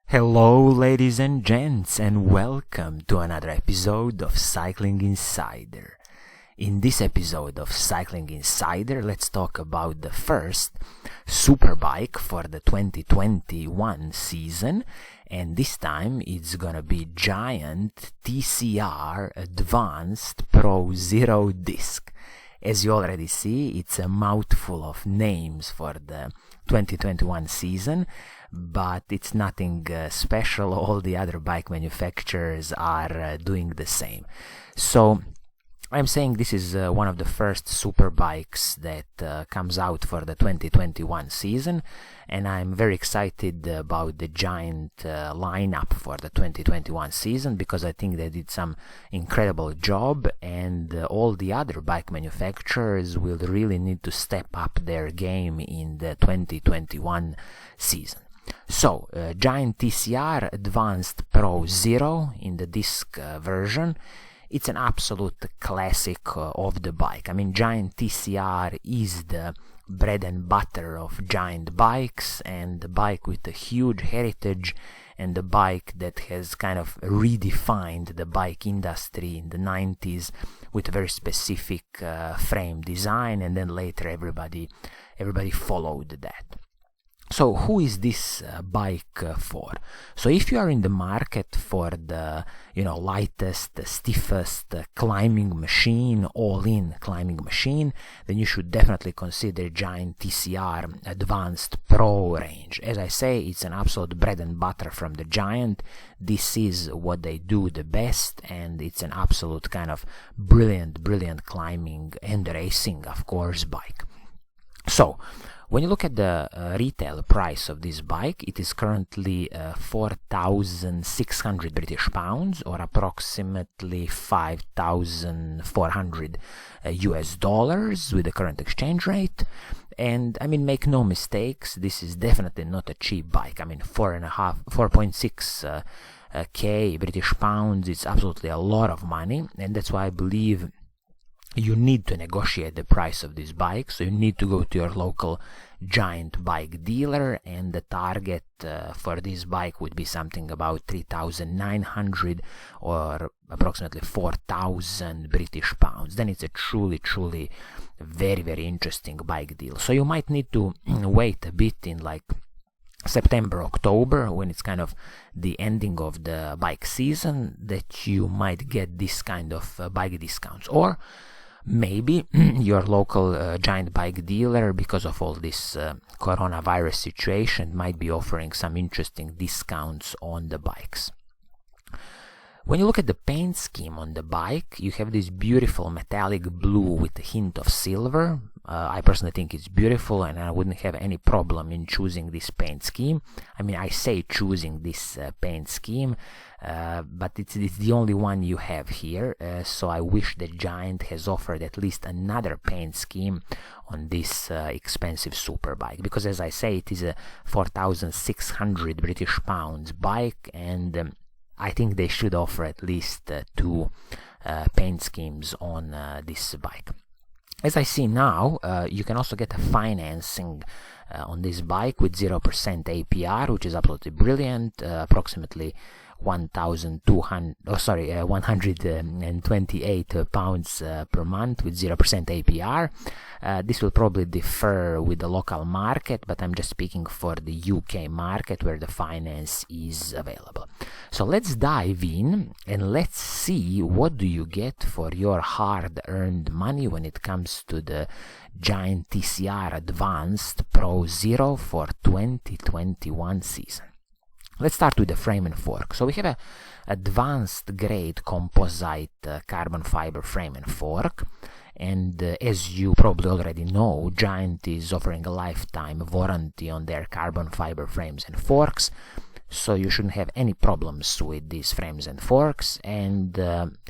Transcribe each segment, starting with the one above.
Hello ladies and gents, and welcome to another episode of Cycling Insider. In this episode of Cycling Insider, let's talk about the first superbike for the 2021 season, and this time it's gonna be Giant TCR Advanced Pro Zero Disc. As you already see, it's a mouthful of names for the 2021 season, but it's nothing special. All the other bike manufacturers are doing the same. So I'm saying this is one of the first super bikes that comes out for the 2021 season, and I'm very excited about the Giant lineup for the 2021 season because I think they did some incredible job, and all the other bike manufacturers will really need to step up their game in the 2021 season. So, Giant TCR Advanced Pro Zero in the disc version. It's an absolute classic of the bike. I mean, Giant TCR is the bread and butter of Giant bikes, and the bike with a huge heritage, and the bike that has kind of redefined the bike industry in the 90s with a very specific frame design, and then later everybody followed that. So who is this bike for? So if you are in the market for the lightest, stiffest climbing machine, all-in climbing machine, then you should definitely consider Giant TCR Advanced Pro range. As I say, it's an absolute bread and butter from the Giant. This is what they do the best, and it's an absolute kind of brilliant climbing and racing, of course, bike. So when you look at the retail price of this bike, it is currently 4,600 British pounds, or approximately 5,400 US dollars with the current exchange rate. And I mean, make no mistakes, this is definitely not a cheap bike. I mean, 4.6 K British pounds, it's absolutely a lot of money, and that's why I believe you need to negotiate the price of this bike. So you need to go to your local Giant bike dealer, and the target for this bike would be something about 3,900 or approximately 4,000 British pounds. Then it's a truly very interesting bike deal. So you might need to wait a bit in like September, October, when it's kind of the ending of the bike season, that you might get this kind of bike discounts. Or maybe your local Giant bike dealer, because of all this coronavirus situation, might be offering some interesting discounts on the bikes. When you look at the paint scheme on the bike, you have this beautiful metallic blue with a hint of silver. I personally think it's beautiful, and I wouldn't have any problem in choosing this paint scheme. I mean, I say choosing this paint scheme, but it's the only one you have here, so I wish that Giant has offered at least another paint scheme on this expensive superbike, because as I say, it is a 4,600 British pounds bike, and I think they should offer at least two paint schemes on this bike. As I see now, you can also get a financing on this bike with 0% APR, which is absolutely brilliant, approximately 128 pounds per month with 0% APR. This will probably differ with the local market, but I'm just speaking for the UK market where the finance is available. So let's dive in and let's see what do you get for your hard-earned money when it comes to the Giant TCR Advanced Pro Zero for 2021 season. Let's start with the frame and fork. So we have a advanced grade composite carbon fiber frame and fork, and as you probably already know, Giant is offering a lifetime warranty on their carbon fiber frames and forks, so you shouldn't have any problems with these frames and forks, and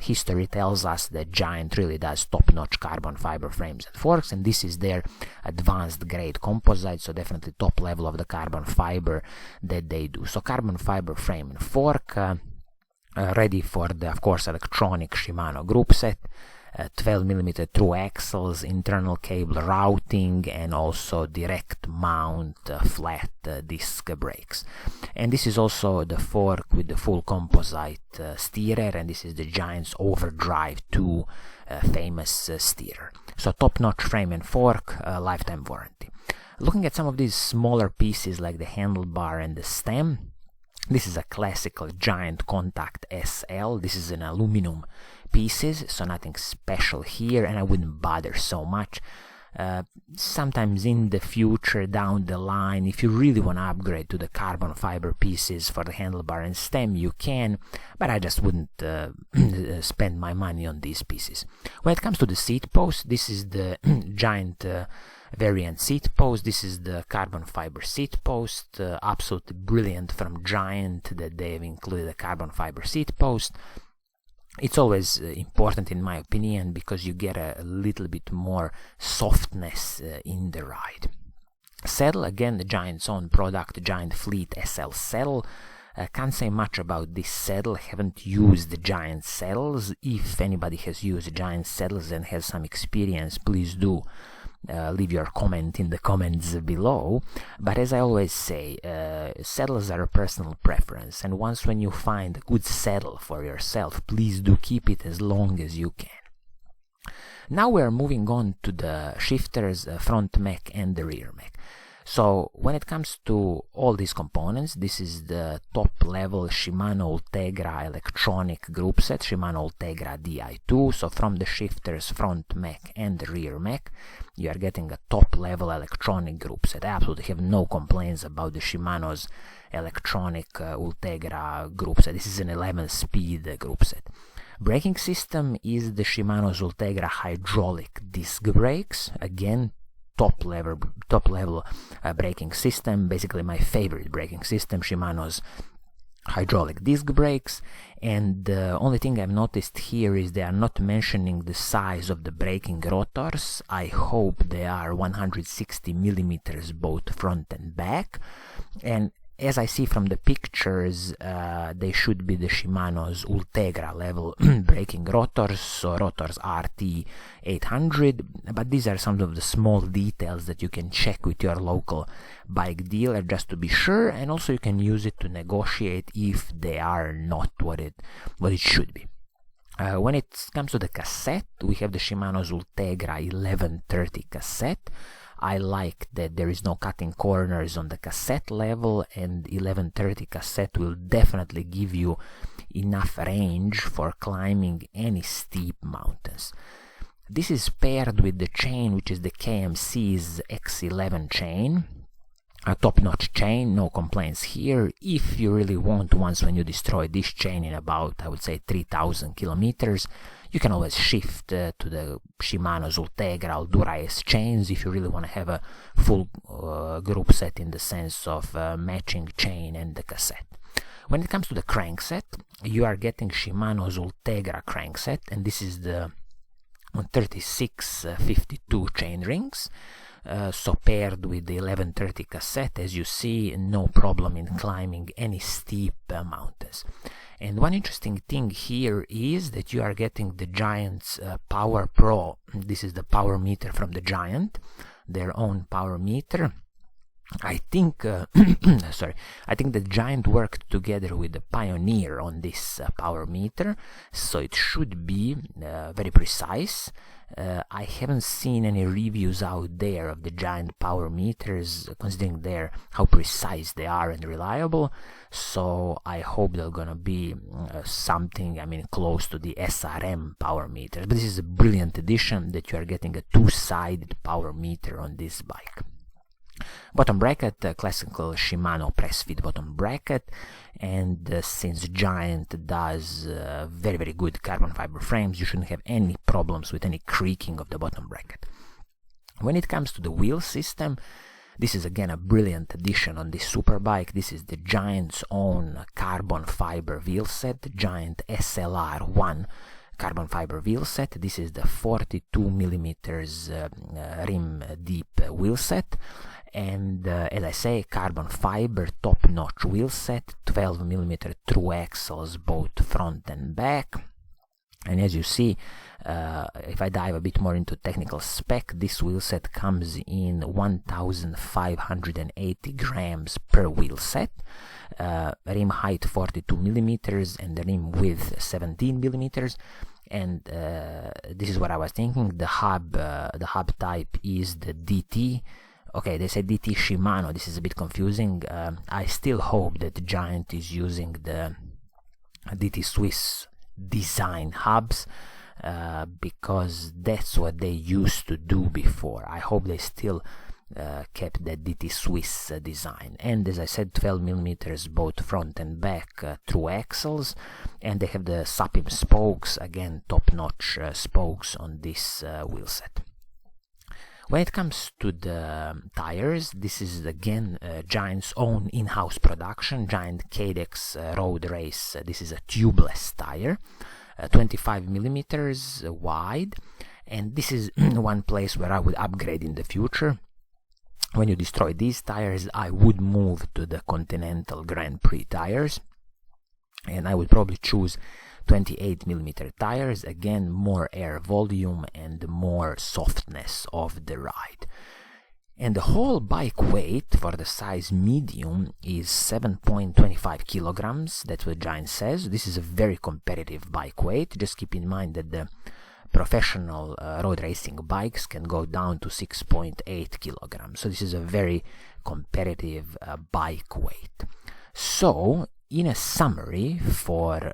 history tells us that Giant really does top-notch carbon fiber frames and forks, and this is their advanced grade composite, so definitely top level of the carbon fiber that they do. So carbon fiber frame and fork, ready for the, of course, electronic Shimano group set, 12mm through axles, internal cable routing, and also direct mount flat disc brakes. And this is also the fork with the full composite steerer, and this is the Giant's Overdrive 2 famous steerer. So top-notch frame and fork, lifetime warranty. Looking at some of these smaller pieces like the handlebar and the stem, this is a classical Giant Contact SL. This is an aluminum pieces, so nothing special here, and I wouldn't bother so much. Sometimes in the future, down the line, if you really want to upgrade to the carbon fiber pieces for the handlebar and stem, you can, but I just wouldn't spend my money on these pieces. When it comes to the seat post, this is the Giant variant seat post. This is the carbon fiber seat post, absolutely brilliant from Giant that they've included a carbon fiber seat post. It's always important in my opinion because you get a little bit more softness in the ride. Saddle, again the Giant's own product, Giant Fleet SL saddle. Can't say much about this saddle, haven't used the Giant saddles. If anybody has used Giant saddles and has some experience, please do leave your comment in the comments below. But as I always say, saddles are a personal preference, and once when you find a good saddle for yourself, please do keep it as long as you can. Now we're moving on to the shifters, front mech and the rear mech. So when it comes to all these components, this is the top level Shimano Ultegra electronic group set, Shimano Ultegra Di2. So from the shifters, front mech and the rear mech, you are getting a top level electronic group set. I absolutely have no complaints about the Shimano's electronic Ultegra group set. This is an 11-speed group set. Braking system is the Shimano's Ultegra hydraulic disc brakes. Again, top level braking system, basically my favorite braking system, Shimano's hydraulic disc brakes. And the only thing I've noticed here is they are not mentioning the size of the braking rotors. I hope they are 160mm both front and back, and as I see from the pictures, they should be the Shimano's Ultegra level braking rotors, so rotors RT 800, but these are some of the small details that you can check with your local bike dealer just to be sure, and also you can use it to negotiate if they are not what it should be. When it comes to the cassette, we have the Shimano's Ultegra 1130 cassette. I like that there is no cutting corners on the cassette level, and 1130 cassette will definitely give you enough range for climbing any steep mountains. This is paired with the chain, which is the KMC's X11 chain. A top-notch chain, no complaints here. If you really want, once when you destroy this chain in about, I would say, 3,000 kilometers, you can always shift to the Shimano's Ultegra Dura S chains if you really want to have a full group set in the sense of matching chain and the cassette. When it comes to the crankset, you are getting Shimano's Ultegra crankset, and this is the 3652 chain rings. So paired with the 1130 cassette, as you see, no problem in climbing any steep mountains. And one interesting thing here is that you are getting the Giant's Power Pro. This is the power meter from the Giant, their own power meter. I think I think the Giant worked together with the Pioneer on this power meter, so it should be very precise. I haven't seen any reviews out there of the Giant power meters, considering how precise they are and reliable. So I hope they're gonna be something, close to the SRM power meters. But this is a brilliant addition that you are getting a two-sided power meter on this bike. Bottom bracket, classical Shimano press fit bottom bracket, and since Giant does very, very good carbon fiber frames, you shouldn't have any problems with any creaking of the bottom bracket. When it comes to the wheel system, this is again a brilliant addition on this superbike. This is the Giant's own carbon fiber wheel set, the Giant SLR1 carbon fiber wheel set. This is the 42mm rim deep wheel set. And as I say, carbon fiber top-notch wheel set, 12mm through axles both front and back. And as you see, if I dive a bit more into technical spec, this wheel set comes in 1,580 grams per wheel set, rim height 42 millimeters and the rim width 17 millimeters. And this is what I was thinking. The hub type is the DT. Okay, they say DT Shimano. This is a bit confusing. I still hope that Giant is using the DT Swiss design hubs, because that's what they used to do before. I hope they still kept the DT Swiss design. And as I said, 12 millimeters both front and back through axles, and they have the Sapim spokes, again top-notch spokes on this wheel set. When it comes to the tires, this is again Giant's own in-house production, Giant Cadex Road Race. This is a tubeless tire, 25 millimeters wide, and this is one place where I would upgrade in the future. When you destroy these tires, I would move to the Continental Grand Prix tires, and I would probably choose 28 millimeter tires, again more air volume and more softness of the ride. And the whole bike weight for the size medium is 7.25 kilograms. That's what Giant says. This is a very competitive bike weight. Just keep in mind that the professional road racing bikes can go down to 6.8 kilograms. So this is a very competitive bike weight. So in a summary for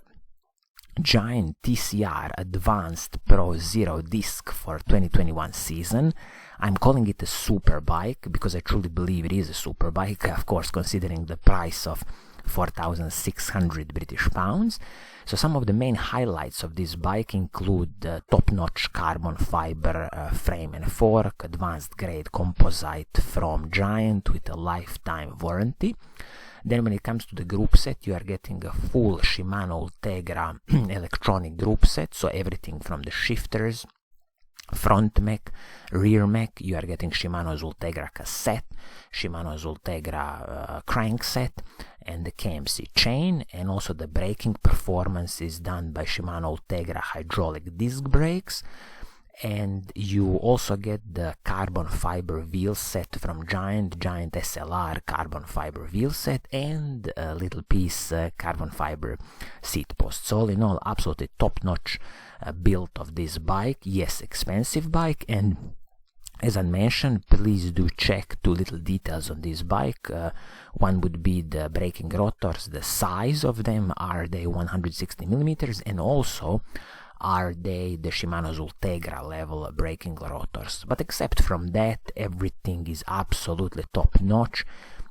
Giant TCR Advanced Pro Zero Disc for 2021 season, I'm calling it a super bike because I truly believe it is a super bike, of course, considering the price of 4,600 British pounds. So some of the main highlights of this bike include the top-notch carbon fiber frame and fork, advanced grade composite from Giant with a lifetime warranty. Then when it comes to the group set, you are getting a full Shimano Ultegra electronic group set, so everything from the shifters, front mech, rear mech. You are getting Shimano's Ultegra cassette, Shimano's Ultegra crankset, and the KMC chain, and also the braking performance is done by Shimano Ultegra hydraulic disc brakes. And you also get the carbon fiber wheel set from Giant SLR carbon fiber wheel set, and a little piece carbon fiber seat posts. So all in all, absolutely top-notch build of this bike. Yes, expensive bike, and as I mentioned, please do check two little details on this bike. One would be the braking rotors, the size of them. Are they 160 millimeters, and also are they the Shimano's Ultegra level braking rotors? But except from that, everything is absolutely top notch,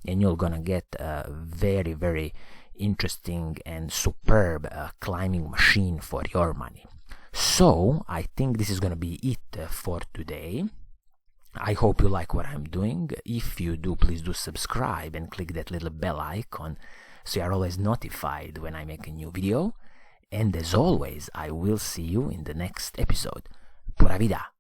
and you're gonna get a very, very interesting and superb climbing machine for your money. So I think this is gonna be it for today. I hope you like what I'm doing. If you do, please do subscribe and click that little bell icon so you are always notified when I make a new video. And as always, I will see you in the next episode. Pura Vida!